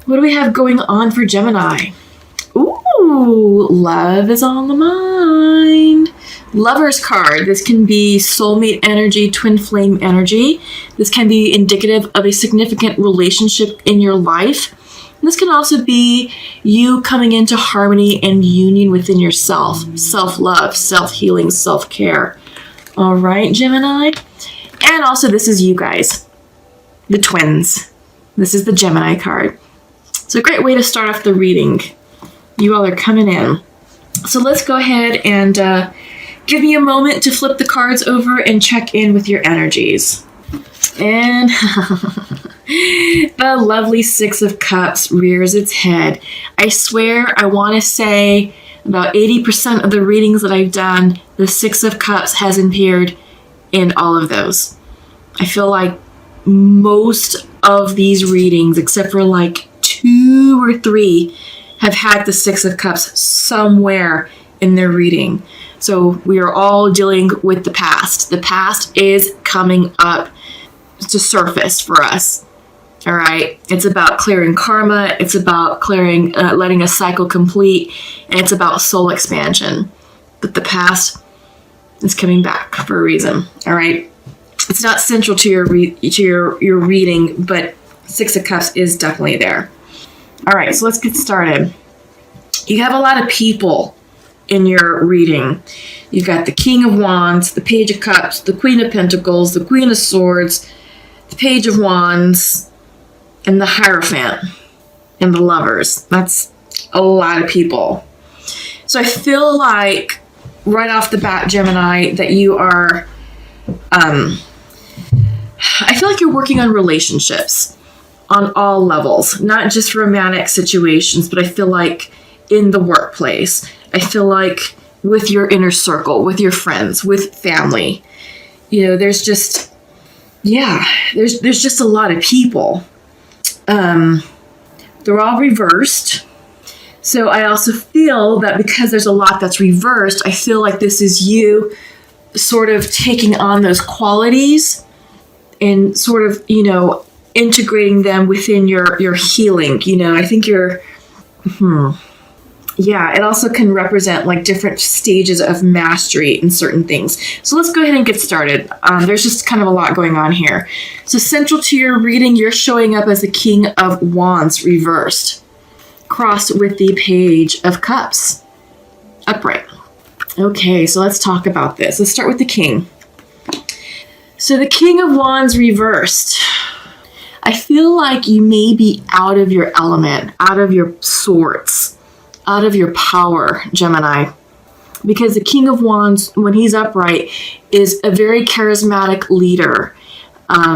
What do we have going on for Gemini? Ooh, love is on the mind. Lover's card. This can be soulmate energy, twin flame energy. This can be indicative of a significant relationship in your life. And this can also be you coming into harmony and union within yourself. Self-love, self-healing, self-care. All right, Gemini. And also this is you guys, the twins. This is the Gemini card. It's a great way to start off the reading. You all are coming in. So let's go ahead and give me a moment to flip the cards over and check in with your energies. And the lovely Six of Cups rears its head. I swear, I want to say about 80% of the readings that I've done, the Six of Cups has appeared in all of those. I feel like most of these readings, except for like 2 or 3, have had the Six of Cups somewhere in their reading. So we are all dealing with the past. The past is coming up to surface for us. All right. It's about clearing karma. It's about clearing, letting a cycle complete. And it's about soul expansion. But the past is coming back for a reason. All right. It's not central to your reading, but Six of Cups is definitely there. All right, so let's get started. You have a lot of people in your reading. You've got the King of Wands, the Page of Cups, the Queen of Pentacles, the Queen of Swords, the Page of Wands, and the Hierophant, and the Lovers. That's a lot of people. So I feel like right off the bat, Gemini, that you are, I feel like you're working on relationships on all levels, not just romantic situations, but I feel like in the workplace. I feel like with your inner circle, with your friends, with family. You know, there's just, there's just a lot of people. They're all reversed. So I also feel that because there's a lot that's reversed, I feel like this is you sort of taking on those qualities and sort of, integrating them within your healing. I think it also can represent like different stages of mastery in certain things. So let's go ahead and get started. There's just kind of a lot going on here. So central to your reading, you're showing up as the King of Wands reversed, crossed with the Page of Cups, upright. Okay, so let's talk about this. Let's start with the King. So the King of Wands reversed. I feel like you may be out of your element, out of your sorts, out of your power, Gemini. Because the King of Wands, when he's upright, is a very charismatic leader.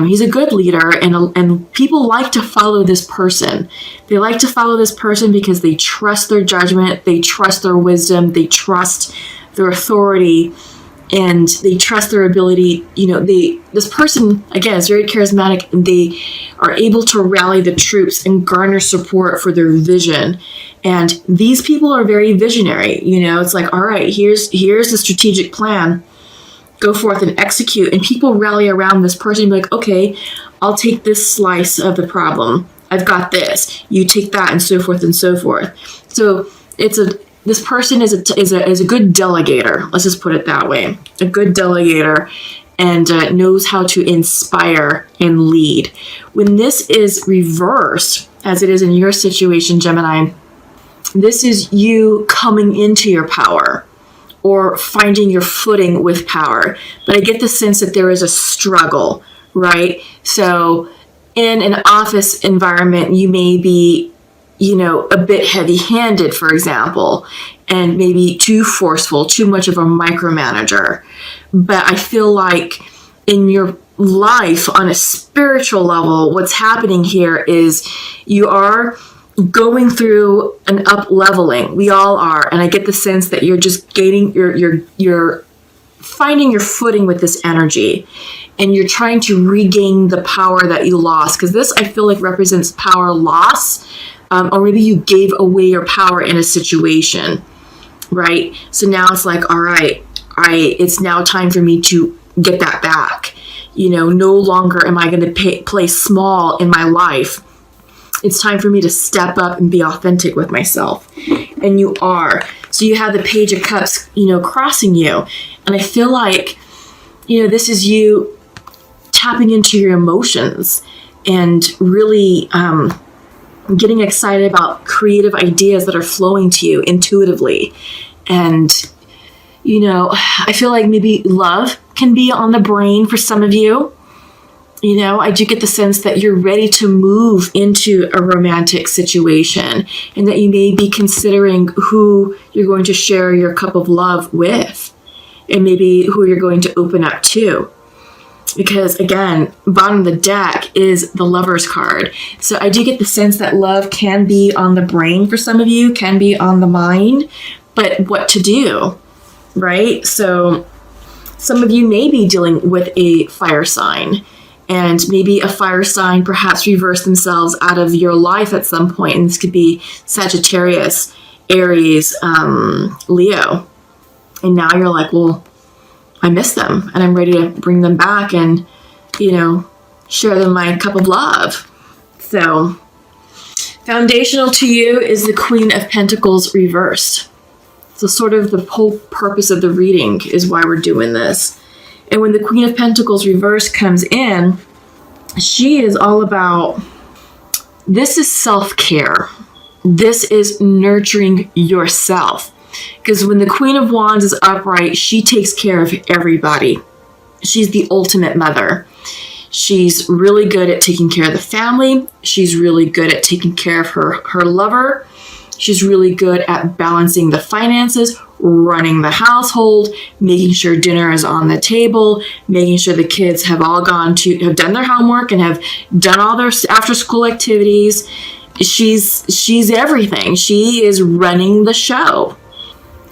He's a good leader, and people like to follow this person. They like to follow this person because they trust their judgment, they trust their wisdom, they trust their authority, and they trust their ability. This person, again, is very charismatic, and they are able to rally the troops and garner support for their vision. And these people are very visionary. It's like, all right, here's the strategic plan. Go forth and execute. And people rally around this person and be like, okay, I'll take this slice of the problem. I've got this. You take that, and so forth and so forth. So this person is a good delegator. Let's just put it that way. A good delegator, and knows how to inspire and lead. When this is reversed, as it is in your situation, Gemini, this is you coming into your power or finding your footing with power. But I get the sense that there is a struggle, right? So in an office environment, you may be a bit heavy-handed, for example, and maybe too forceful, too much of a micromanager. But I feel like in your life, on a spiritual level, what's happening here is you are going through an up-leveling. We all are. And I get the sense that you're just gaining, you're finding your footing with this energy. And you're trying to regain the power that you lost. Because this, I feel like, represents power loss. Or maybe you gave away your power in a situation, right? So now it's like, all right, it's now time for me to get that back. No longer am I going to play small in my life. It's time for me to step up and be authentic with myself. And you are. So you have the Page of Cups, crossing you. And I feel like, this is you tapping into your emotions and really getting excited about creative ideas that are flowing to you intuitively. And, I feel like maybe love can be on the brain for some of you. I do get the sense that you're ready to move into a romantic situation and that you may be considering who you're going to share your cup of love with and maybe who you're going to open up to. Because again, bottom of the deck is the Lover's card. So I do get the sense that love can be on the brain for some of you, can be on the mind, but what to do, right? So some of you may be dealing with a fire sign, and maybe a fire sign perhaps reverse themselves out of your life at some point. And this could be Sagittarius, Aries, Leo. And now you're like, well, I miss them and I'm ready to bring them back and, share them my cup of love. So foundational to you is the Queen of Pentacles reversed. So sort of the whole purpose of the reading is why we're doing this. And when the Queen of Pentacles reversed comes in, she is all about, this is self-care. This is nurturing yourself. Because when the Queen of Wands is upright, she takes care of everybody. She's the ultimate mother. She's really good at taking care of the family. She's really good at taking care of her lover. She's really good at balancing the finances, running the household, making sure dinner is on the table, making sure the kids have have done their homework and have done all their after school activities. She's everything. She is running the show.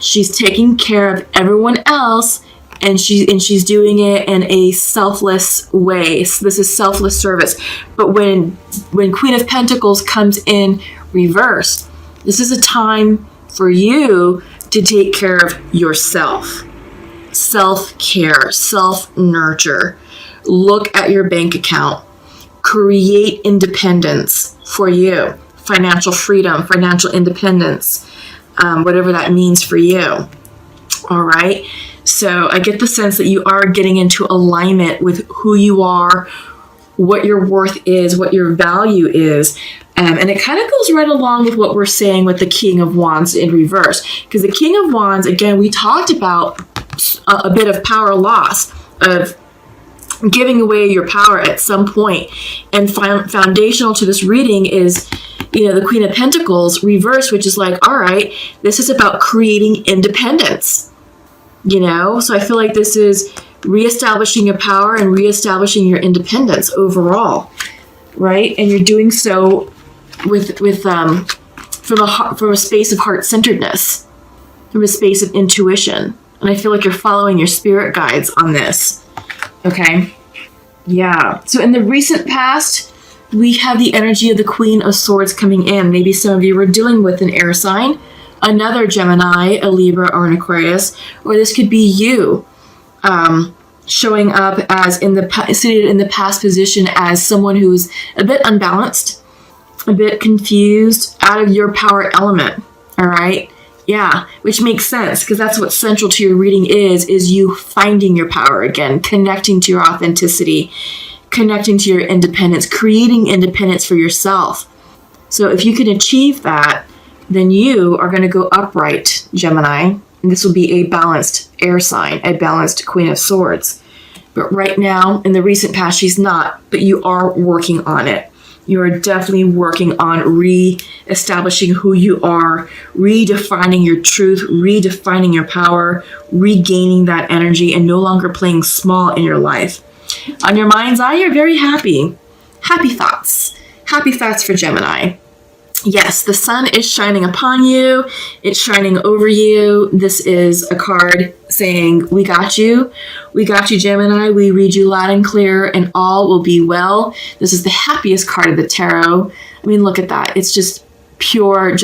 She's taking care of everyone else, and she's doing it in a selfless way. So this is selfless service. But when Queen of Pentacles comes in reverse, this is a time for you to take care of yourself. Self-care, self-nurture. Look at your bank account. Create independence for you. Financial freedom, financial independence. Whatever that means for you. All right. So I get the sense that you are getting into alignment with who you are, what your worth is, what your value is. And it kind of goes right along with what we're saying with the King of Wands in reverse. Because the King of Wands, again, we talked about a bit of power loss, of giving away your power at some point. And foundational to this reading is, the Queen of Pentacles reverse, which is like, all right, this is about creating independence. So I feel like this is reestablishing your power and reestablishing your independence overall, right? And you're doing so from a space of heart-centeredness, from a space of intuition. And I feel like you're following your spirit guides on this. Okay? Yeah. So in the recent past, we have the energy of the Queen of Swords coming in. Maybe some of you were dealing with an air sign, another Gemini, a Libra, or an Aquarius, or this could be you showing up as seated in the past position as someone who's a bit unbalanced, a bit confused, out of your power element. All right. Yeah, which makes sense because that's what central to your reading is you finding your power again, connecting to your authenticity, connecting to your independence, creating independence for yourself. So if you can achieve that, then you are going to go upright, Gemini, and this will be a balanced air sign, a balanced Queen of Swords. But right now, in the recent past, she's not, but you are working on it. You are definitely working on re-establishing who you are, redefining your truth, redefining your power, regaining that energy, and no longer playing small in your life. On your mind's eye, you're very happy. Happy thoughts. Happy thoughts for Gemini. Yes, the sun is shining upon you. It's shining over you. This is a card saying, we got you. We got you, Gemini. We read you loud and clear, and all will be well. This is the happiest card of the tarot. I mean, look at that. It's just pure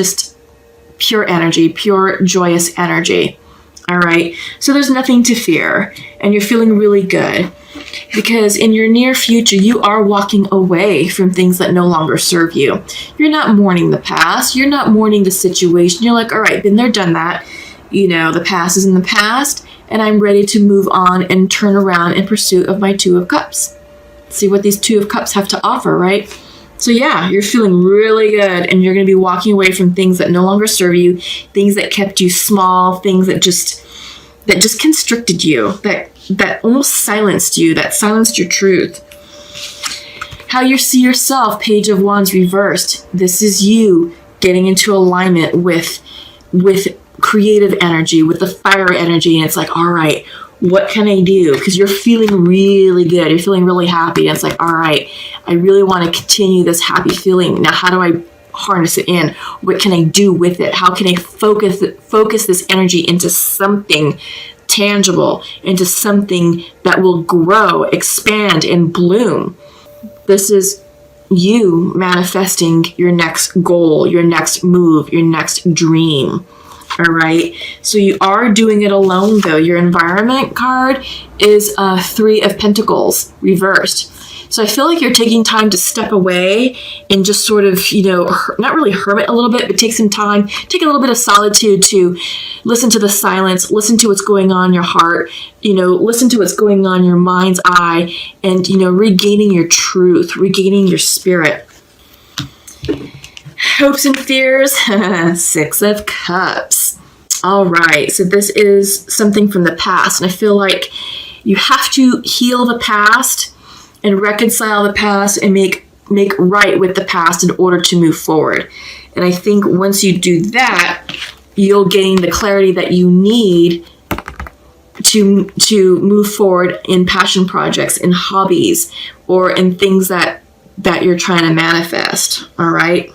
energy, pure joyous energy. All right. So there's nothing to fear, and you're feeling really good because in your near future, you are walking away from things that no longer serve you. You're not mourning the past. You're not mourning the situation. You're like, all right, been there, done that. The past is in the past, and I'm ready to move on and turn around in pursuit of my Two of Cups. See what these Two of Cups have to offer, right? So yeah, you're feeling really good, and you're going to be walking away from things that no longer serve you, things that kept you small, things that just constricted you, that almost silenced you, that silenced your truth. How you see yourself, Page of Wands reversed. This is you getting into alignment with creative energy, with the fire energy, and it's like, all right, what can I do? Because you're feeling really good. You're feeling really happy. And it's like, all right, I really want to continue this happy feeling. Now, how do I harness it in? What can I do with it? How can I focus this energy into something tangible, into something that will grow, expand, and bloom? This is you manifesting your next goal, your next move, your next dream. All right. So you are doing it alone, though. Your environment card is Three of Pentacles reversed. So I feel like you're taking time to step away and just sort of, not really hermit a little bit, but take some time, take a little bit of solitude to listen to the silence, listen to what's going on in your heart, listen to what's going on in your mind's eye, and, regaining your truth, regaining your spirit. Hopes and fears, Six of Cups. All right, so this is something from the past, and I feel like you have to heal the past and reconcile the past and make right with the past in order to move forward. And I think once you do that, you'll gain the clarity that you need to move forward in passion projects, in hobbies, or in things that you're trying to manifest. All right.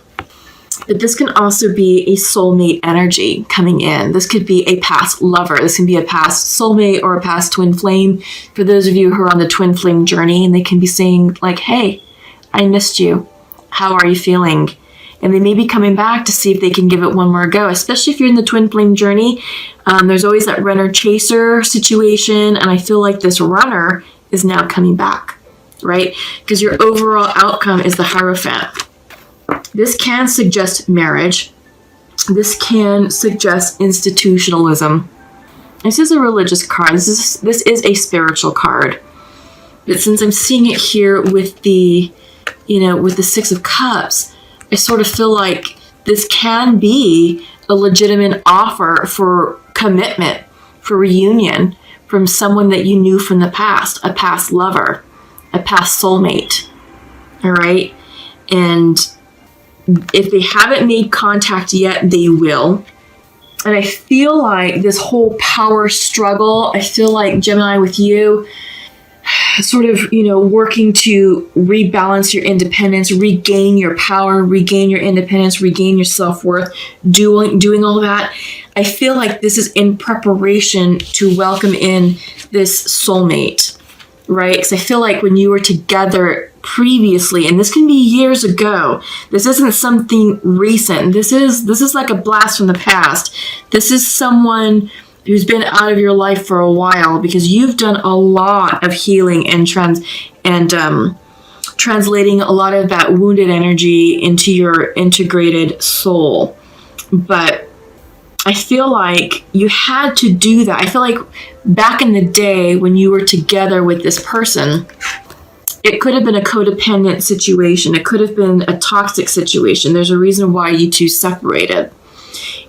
But this can also be a soulmate energy coming in. This could be a past lover. This can be a past soulmate or a past twin flame. For those of you who are on the twin flame journey, and they can be saying like, hey, I missed you. How are you feeling? And they may be coming back to see if they can give it one more go, especially if you're in the twin flame journey. There's always that runner-chaser situation, and I feel like this runner is now coming back, right? Because your overall outcome is the Hierophant. This can suggest marriage. This can suggest institutionalism. This is a religious card. This is a spiritual card. But since I'm seeing it here with the Six of Cups, I sort of feel like this can be a legitimate offer for commitment, for reunion from someone that you knew from the past, a past lover, a past soulmate. All right? And if they haven't made contact yet, they will. And I feel like this whole power struggle, I feel like Gemini with you, sort of, working to rebalance your independence, regain your power, regain your independence, regain your self-worth, doing all that. I feel like this is in preparation to welcome in this soulmate, right? Because I feel like when you were together previously, and this can be years ago, this isn't something recent. This is like a blast from the past. This is someone who's been out of your life for a while, because you've done a lot of healing and translating a lot of that wounded energy into your integrated soul. But I feel like you had to do that. I feel like back in the day when you were together with this person, it could have been a codependent situation. It could have been a toxic situation. There's a reason why you two separated.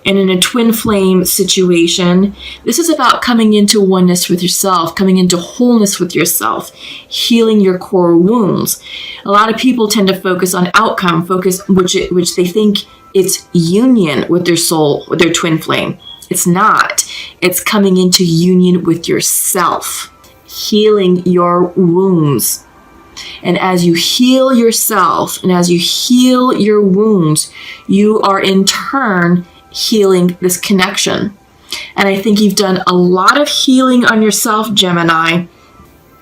And in a twin flame situation, this is about coming into oneness with yourself, coming into wholeness with yourself, healing your core wounds. A lot of people tend to focus on outcome, which they think it's union with their soul, with their twin flame. It's not. It's coming into union with yourself, healing your wounds. And as you heal yourself and as you heal your wounds, you are in turn healing this connection. And I think you've done a lot of healing on yourself, Gemini,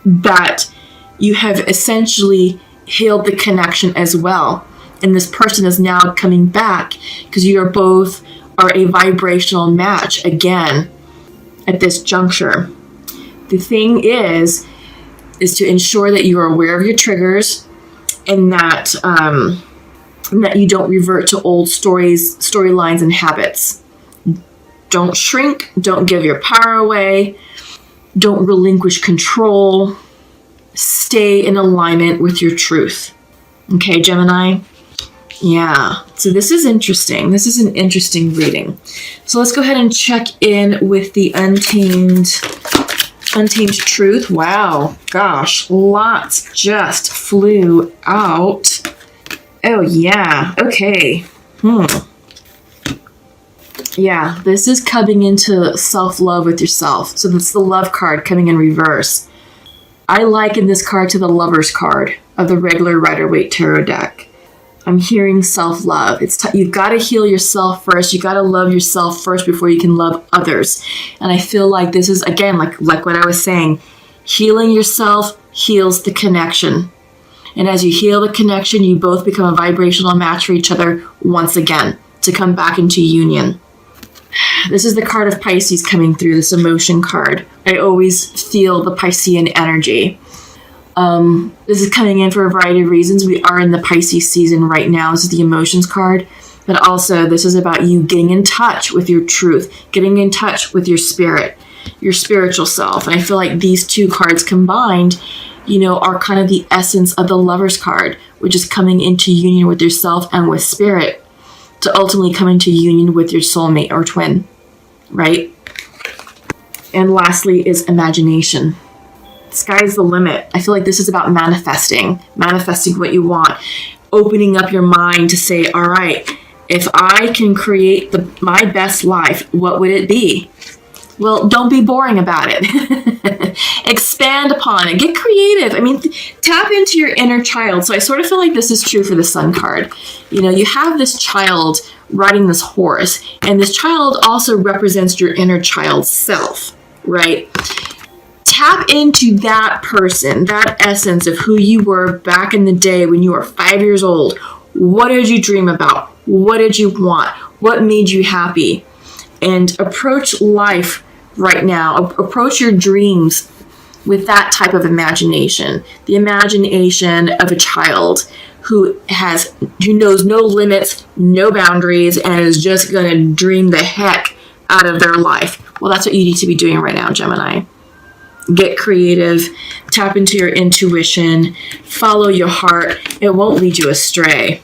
that you have essentially healed the connection as well. And this person is now coming back because you are both a vibrational match again. at this juncture. The thing is to ensure that you are aware of your triggers, and that you don't revert to old storylines, and habits. Don't shrink. Don't give your power away. Don't relinquish control. Stay in alignment with your truth. Okay, Gemini? Yeah. So this is interesting. This is an interesting reading. So let's go ahead and check in with the untamed truth. Wow. Gosh. Lots just flew out. Oh, yeah. Okay. Yeah, this is coming into self-love with yourself. So that's the love card coming in reverse. I liken this card to the Lover's card of the regular Rider-Waite Tarot deck. I'm hearing self-love. You've got to heal yourself first. You got to love yourself first before you can love others. And I feel like this is, again, like what I was saying, healing yourself heals the connection. And as you heal the connection, you both become a vibrational match for each other once again to come back into union. This is the card of Pisces coming through, this emotion card. I always feel the Piscean energy. This is coming in for a variety of reasons. We are in the Pisces season right now. This is the emotions card. But also, this is about you getting in touch with your truth, getting in touch with your spirit, your spiritual self. And I feel like these two cards combined, are kind of the essence of the Lover's card, which is coming into union with yourself and with spirit to ultimately come into union with your soulmate or twin, right? And lastly is imagination. Sky's the limit. I feel like this is about manifesting what you want, opening up your mind to say, all right, if I can create my best life, what would it be? Well, don't be boring about it. Expand upon it. Get creative. I mean, tap into your inner child. So I sort of feel like this is true for the Sun card. You have this child riding this horse, and this child also represents your inner child self, right? Tap into that person, that essence of who you were back in the day when you were 5 years old. What did you dream about? What did you want? What made you happy? And approach life right now. Approach your dreams with that type of imagination. The imagination of a child who knows no limits, no boundaries, and is just going to dream the heck out of their life. Well, that's what you need to be doing right now, Gemini. Get creative, tap into your intuition, follow your heart. It won't lead you astray.